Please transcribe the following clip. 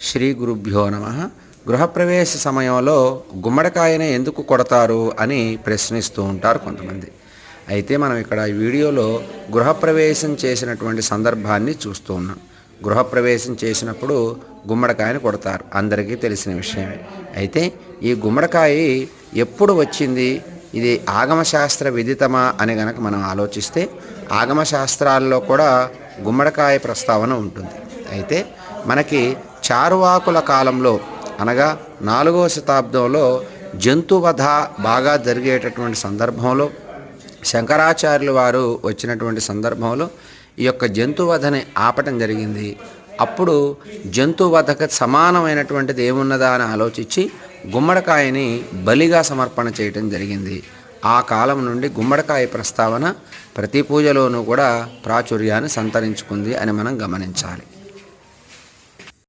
శ్రీ గురుభ్యో నమః. గృహప్రవేశ సమయంలో గుమ్మడికాయని ఎందుకు కొడతారు అని ప్రశ్నిస్తూ ఉంటారు కొంతమంది. అయితే మనం ఇక్కడ ఈ వీడియోలో గృహప్రవేశం చేసినటువంటి సందర్భాన్ని చూస్తూ ఉన్నాం. గృహప్రవేశం చేసినప్పుడు గుమ్మడికాయని కొడతారు, అందరికీ తెలిసిన విషయమే. అయితే ఈ గుమ్మడికాయ ఎప్పుడు వచ్చింది, ఇది ఆగమశాస్త్ర విదితమా అని గనక మనం ఆలోచిస్తే ఆగమశాస్త్రాల్లో కూడా గుమ్మడికాయ ప్రస్తావన ఉంటుంది. అయితే మనకి చారువాకుల కాలంలో అనగా 4వ శతాబ్దంలో జంతువధ బాగా జరిగేటటువంటి సందర్భంలో శంకరాచార్యుల వారు వచ్చినటువంటి సందర్భంలో ఈ యొక్క జంతువధని ఆపటం జరిగింది. అప్పుడు జంతువధకు సమానమైనటువంటిది ఏమున్నదా అని ఆలోచించి గుమ్మడికాయని బలిగా సమర్పణ చేయటం జరిగింది. ఆ కాలం నుండి గుమ్మడికాయ ప్రస్తావన ప్రతి పూజలోనూ కూడా ప్రాచుర్యాన్ని సంతరించుకుంది అని మనం గమనించాలి.